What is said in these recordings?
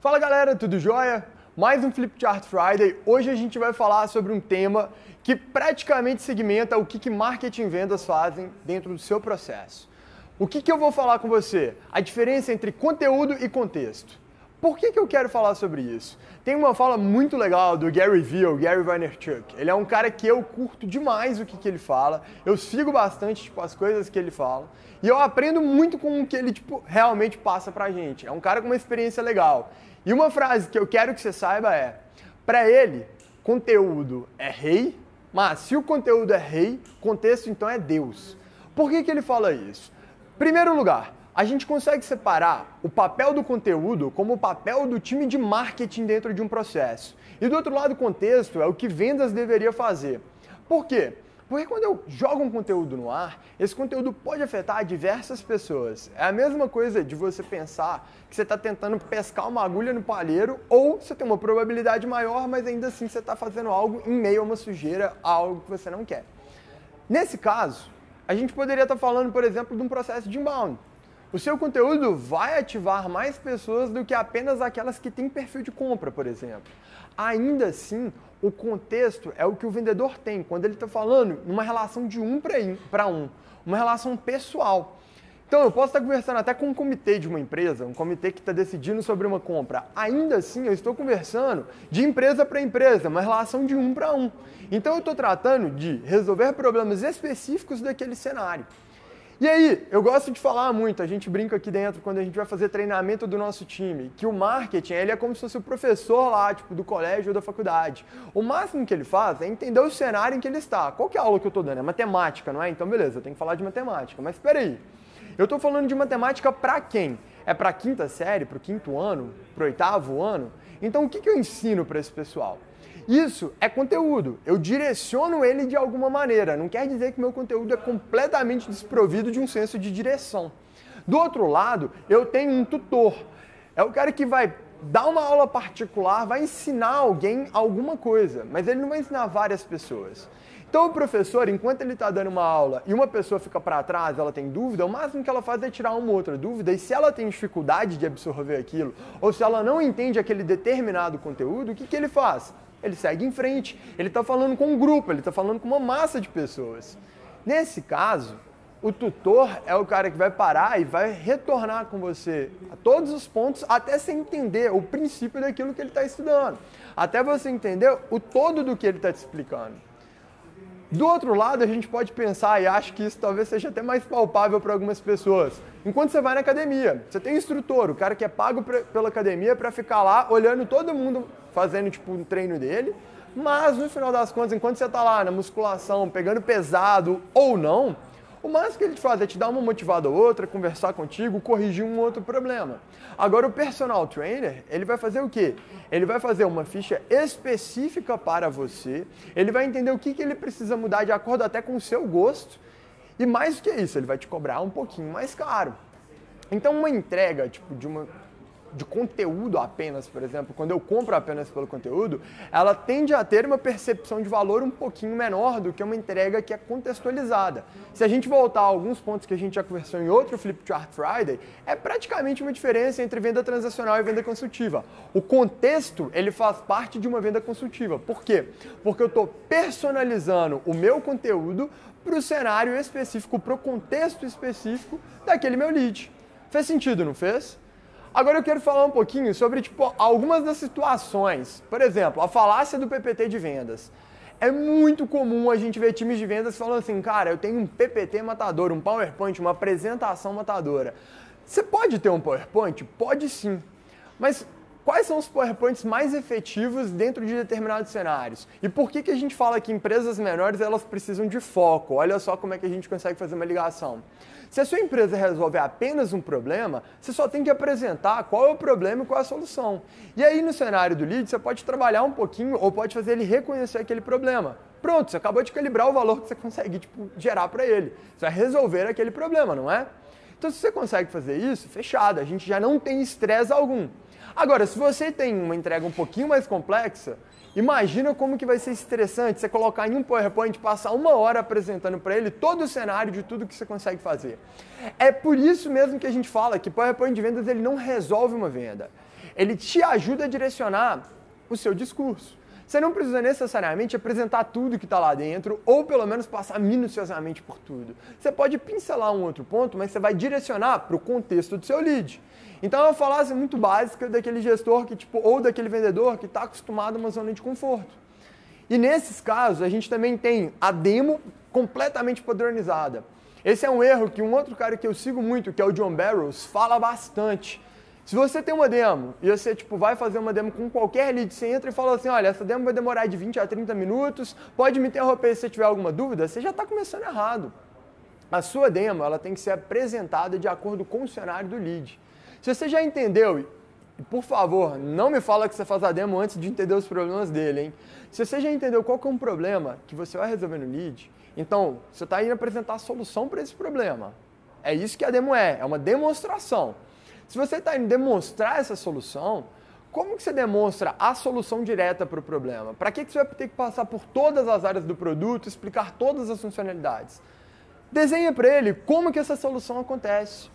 Fala galera, tudo jóia? Mais um Flipchart Friday. Hoje a gente vai falar sobre um tema que praticamente segmenta o que marketing e vendas fazem dentro do seu processo. O que eu vou falar com você? A diferença entre conteúdo e contexto. Por que eu quero falar sobre isso? Tem uma fala muito legal do Gary Vee, o Gary Vaynerchuk. Ele é um cara que eu curto demais o que ele fala. Eu sigo bastante as coisas que ele fala. E eu aprendo muito com o que ele realmente passa pra gente. É um cara com uma experiência legal. E uma frase que eu quero que você saiba é: para ele, conteúdo é rei, mas se o conteúdo é rei, contexto então é Deus. Por que ele fala isso? Primeiro lugar, a gente consegue separar o papel do conteúdo como o papel do time de marketing dentro de um processo. E do outro lado, o contexto é o que vendas deveria fazer. Por quê? Porque quando eu jogo um conteúdo no ar, esse conteúdo pode afetar diversas pessoas. É a mesma coisa de você pensar que você está tentando pescar uma agulha no palheiro, ou você tem uma probabilidade maior, mas ainda assim você está fazendo algo em meio a uma sujeira, algo que você não quer. Nesse caso, a gente poderia estar falando, por exemplo, de um processo de inbound. O seu conteúdo vai ativar mais pessoas do que apenas aquelas que têm perfil de compra, por exemplo. Ainda assim, o contexto é o que o vendedor tem quando ele está falando numa relação de um para um, uma relação pessoal. Então, eu posso estar conversando até com um comitê de uma empresa, um comitê que está decidindo sobre uma compra. Ainda assim, eu estou conversando de empresa para empresa, uma relação de um para um. Então, eu estou tratando de resolver problemas específicos daquele cenário. E aí, eu gosto de falar muito, a gente brinca aqui dentro quando a gente vai fazer treinamento do nosso time, que o marketing ele é como se fosse o professor lá, do colégio ou da faculdade. O máximo que ele faz é entender o cenário em que ele está. Qual que é a aula que eu estou dando? É matemática, não é? Então beleza, eu tenho que falar de matemática. Mas espera aí, eu estou falando de matemática para quem? É para a quinta série, para o quinto ano, para o oitavo ano? Então o que eu ensino para esse pessoal? Isso é conteúdo, eu direciono ele de alguma maneira, não quer dizer que meu conteúdo é completamente desprovido de um senso de direção. Do outro lado, eu tenho um tutor, é o cara que vai dar uma aula particular, vai ensinar alguém alguma coisa, mas ele não vai ensinar várias pessoas. Então o professor, enquanto ele está dando uma aula e uma pessoa fica para trás, ela tem dúvida, o máximo que ela faz é tirar uma outra dúvida, e se ela tem dificuldade de absorver aquilo, ou se ela não entende aquele determinado conteúdo, o que ele faz? Ele segue em frente, ele está falando com um grupo, ele está falando com uma massa de pessoas. Nesse caso, o tutor é o cara que vai parar e vai retornar com você a todos os pontos até você entender o princípio daquilo que ele está estudando, até você entender o todo do que ele está te explicando. Do outro lado, a gente pode pensar, e acho que isso talvez seja até mais palpável para algumas pessoas. Enquanto você vai na academia, você tem um instrutor, o cara que é pago pela academia para ficar lá olhando todo mundo fazendo um treino dele, mas no final das contas, enquanto você está lá na musculação, pegando pesado ou não, o máximo que ele te faz é te dar uma motivada ou outra, conversar contigo, corrigir um outro problema. Agora, o personal trainer, ele vai fazer o quê? Ele vai fazer uma ficha específica para você, ele vai entender o que ele precisa mudar de acordo até com o seu gosto, e mais do que isso, ele vai te cobrar um pouquinho mais caro. Então, uma entrega de conteúdo apenas, por exemplo, quando eu compro apenas pelo conteúdo, ela tende a ter uma percepção de valor um pouquinho menor do que uma entrega que é contextualizada. Se a gente voltar a alguns pontos que a gente já conversou em outro Flipchart Friday, é praticamente uma diferença entre venda transacional e venda consultiva. O contexto, ele faz parte de uma venda consultiva. Por quê? Porque eu estou personalizando o meu conteúdo para o cenário específico, para o contexto específico daquele meu lead. Fez sentido, não fez? Agora eu quero falar um pouquinho sobre algumas das situações. Por exemplo, a falácia do PPT de vendas. É muito comum a gente ver times de vendas falando assim, cara, eu tenho um PPT matador, um PowerPoint, uma apresentação matadora. Você pode ter um PowerPoint? Pode sim. Mas quais são os PowerPoints mais efetivos dentro de determinados cenários? E por que a gente fala que empresas menores elas precisam de foco? Olha só como é que a gente consegue fazer uma ligação. Se a sua empresa resolve apenas um problema, você só tem que apresentar qual é o problema e qual é a solução. E aí no cenário do lead, você pode trabalhar um pouquinho ou pode fazer ele reconhecer aquele problema. Pronto, você acabou de calibrar o valor que você consegue gerar para ele. Você vai resolver aquele problema, não é? Então se você consegue fazer isso, fechado, a gente já não tem estresse algum. Agora, se você tem uma entrega um pouquinho mais complexa, imagina como que vai ser estressante você colocar em um PowerPoint, passar uma hora apresentando para ele todo o cenário de tudo que você consegue fazer. É por isso mesmo que a gente fala que PowerPoint de vendas ele não resolve uma venda. ele te ajuda a direcionar o seu discurso. Você não precisa necessariamente apresentar tudo que está lá dentro, ou pelo menos passar minuciosamente por tudo. Você pode pincelar um outro ponto, mas você vai direcionar para o contexto do seu lead. Então é uma falácia muito básica daquele gestor que, ou daquele vendedor que está acostumado a uma zona de conforto. E nesses casos, a gente também tem a demo completamente padronizada. Esse é um erro que um outro cara que eu sigo muito, que é o John Barrows, fala bastante. Se você tem uma demo e você vai fazer uma demo com qualquer lead, você entra e fala assim, olha, essa demo vai demorar de 20 a 30 minutos, pode me interromper se você tiver alguma dúvida, você já está começando errado. A sua demo ela tem que ser apresentada de acordo com o cenário do lead. Se você já entendeu, e por favor, não me fala que você faz a demo antes de entender os problemas dele, hein? Se você já entendeu qual que é um problema que você vai resolver no lead, então você está indo apresentar a solução para esse problema. É isso que a demo é uma demonstração. Se você está indo demonstrar essa solução, como que você demonstra a solução direta para o problema? Para que você vai ter que passar por todas as áreas do produto, explicar todas as funcionalidades? Desenha para ele como que essa solução acontece.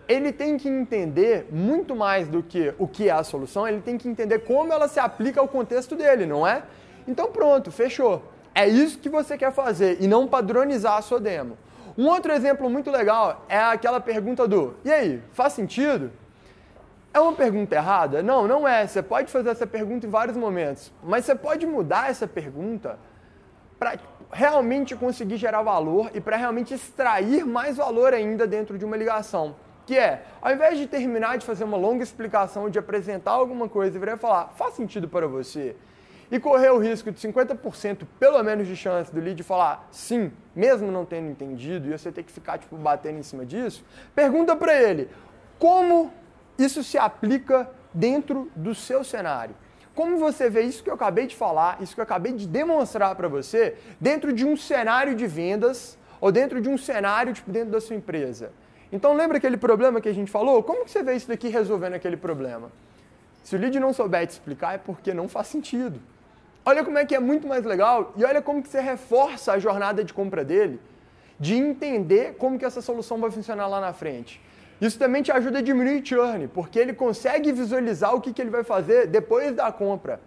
Ele tem que entender muito mais do que o que é a solução, ele tem que entender como ela se aplica ao contexto dele, não é? Então pronto, fechou. É isso que você quer fazer e não padronizar a sua demo. Um outro exemplo muito legal é aquela pergunta do, e aí, faz sentido? É uma pergunta errada? Não, não é. Você pode fazer essa pergunta em vários momentos, mas você pode mudar essa pergunta para realmente conseguir gerar valor e para realmente extrair mais valor ainda dentro de uma ligação. Que é, ao invés de terminar de fazer uma longa explicação, de apresentar alguma coisa e virar e falar, faz sentido para você? E correr o risco de 50% pelo menos de chance do lead falar sim, mesmo não tendo entendido, e você ter que ficar batendo em cima disso, pergunta para ele, como isso se aplica dentro do seu cenário? Como você vê isso que eu acabei de falar, isso que eu acabei de demonstrar para você, dentro de um cenário de vendas ou dentro de um cenário dentro da sua empresa? Então lembra aquele problema que a gente falou? Como que você vê isso daqui resolvendo aquele problema? Se o lead não souber te explicar é porque não faz sentido. Olha como é que é muito mais legal e olha como que você reforça a jornada de compra dele, de entender como que essa solução vai funcionar lá na frente. Isso também te ajuda a diminuir o churn, porque ele consegue visualizar o que ele vai fazer depois da compra.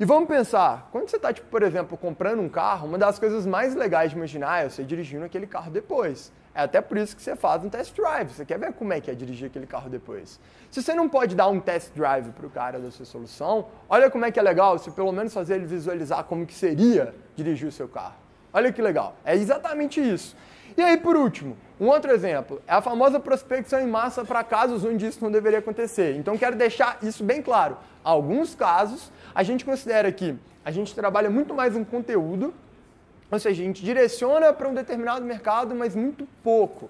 E vamos pensar, quando você está, por exemplo, comprando um carro, uma das coisas mais legais de imaginar é você dirigindo aquele carro depois. É até por isso que você faz um test drive, você quer ver como é que é dirigir aquele carro depois. Se você não pode dar um test drive para o cara da sua solução, olha como é que é legal você pelo menos fazer ele visualizar como que seria dirigir o seu carro. Olha que legal, é exatamente isso. E aí, por último, um outro exemplo, é a famosa prospecção em massa para casos onde isso não deveria acontecer. Então, quero deixar isso bem claro. Alguns casos, a gente considera que a gente trabalha muito mais um conteúdo, ou seja, a gente direciona para um determinado mercado, mas muito pouco,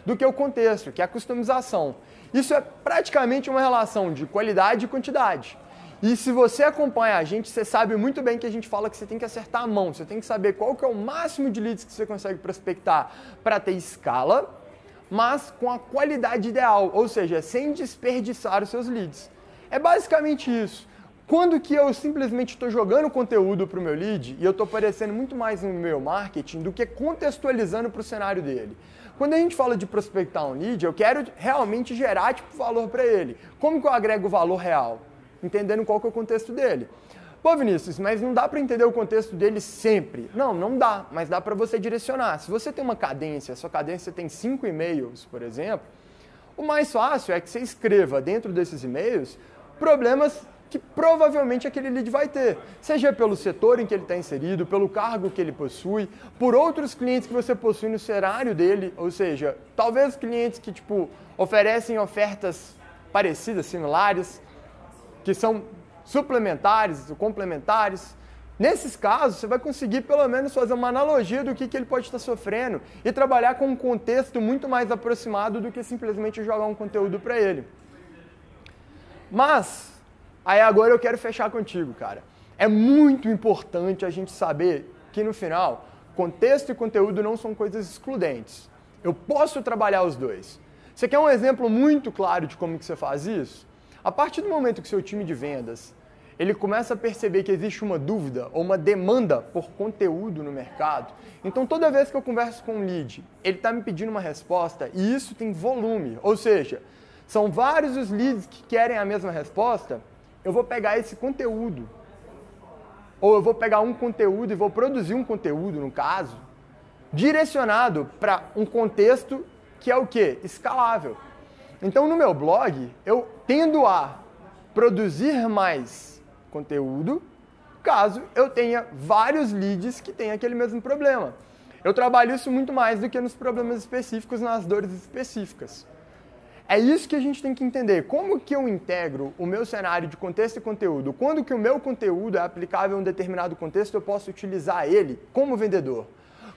do que o contexto, que é a customização. Isso é praticamente uma relação de qualidade e quantidade. E se você acompanha a gente, você sabe muito bem que a gente fala que você tem que acertar a mão, você tem que saber qual que é o máximo de leads que você consegue prospectar para ter escala, mas com a qualidade ideal, ou seja, sem desperdiçar os seus leads. É basicamente isso. Quando que eu simplesmente estou jogando conteúdo para o meu lead e eu estou aparecendo muito mais no meu marketing do que contextualizando para o cenário dele. Quando a gente fala de prospectar um lead, eu quero realmente gerar valor para ele. Como que eu agrego valor real? Entendendo qual que é o contexto dele. Pô, Vinícius, mas não dá para entender o contexto dele sempre. Não, não dá, mas dá para você direcionar. Se você tem uma cadência, a sua cadência tem 5 e-mails, por exemplo, o mais fácil é que você escreva dentro desses e-mails problemas que provavelmente aquele lead vai ter, seja pelo setor em que ele está inserido, pelo cargo que ele possui, por outros clientes que você possui no cenário dele, ou seja, talvez clientes que oferecem ofertas parecidas, similares, que são suplementares ou complementares. Nesses casos, você vai conseguir pelo menos fazer uma analogia do que ele pode estar sofrendo e trabalhar com um contexto muito mais aproximado do que simplesmente jogar um conteúdo para ele. Mas aí agora eu quero fechar contigo, cara. É muito importante a gente saber que no final, contexto e conteúdo não são coisas excludentes. Eu posso trabalhar os dois. Você quer um exemplo muito claro de como que você faz isso? A partir do momento que seu time de vendas, ele começa a perceber que existe uma dúvida ou uma demanda por conteúdo no mercado, então toda vez que eu converso com um lead, ele está me pedindo uma resposta e isso tem volume, ou seja, são vários os leads que querem a mesma resposta, eu vou pegar esse conteúdo, ou eu vou pegar um conteúdo e vou produzir um conteúdo, no caso, direcionado para um contexto que é o quê? Escalável. Então, no meu blog, eu tendo a produzir mais conteúdo, caso eu tenha vários leads que têm aquele mesmo problema. Eu trabalho isso muito mais do que nos problemas específicos, nas dores específicas. É isso que a gente tem que entender. Como que eu integro o meu cenário de contexto e conteúdo? Quando que o meu conteúdo é aplicável a um determinado contexto, eu posso utilizar ele como vendedor.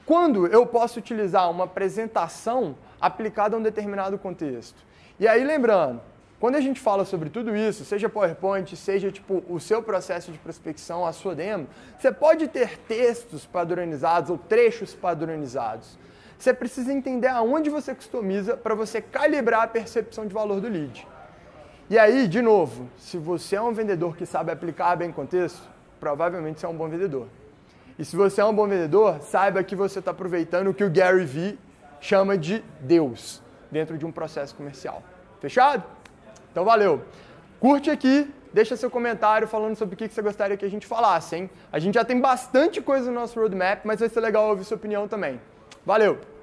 Quando eu posso utilizar uma apresentação aplicada a um determinado contexto. E aí, lembrando, quando a gente fala sobre tudo isso, seja PowerPoint, seja tipo o seu processo de prospecção, a sua demo, você pode ter textos padronizados ou trechos padronizados. Você precisa entender aonde você customiza para você calibrar a percepção de valor do lead. E aí, de novo, se você é um vendedor que sabe aplicar bem contexto, provavelmente você é um bom vendedor. E se você é um bom vendedor, saiba que você está aproveitando o que o Gary Vee chama de Deus dentro de um processo comercial. Fechado? Então valeu. Curte aqui, deixa seu comentário falando sobre o que você gostaria que a gente falasse, hein? A gente já tem bastante coisa no nosso roadmap, mas vai ser legal ouvir sua opinião também. Valeu!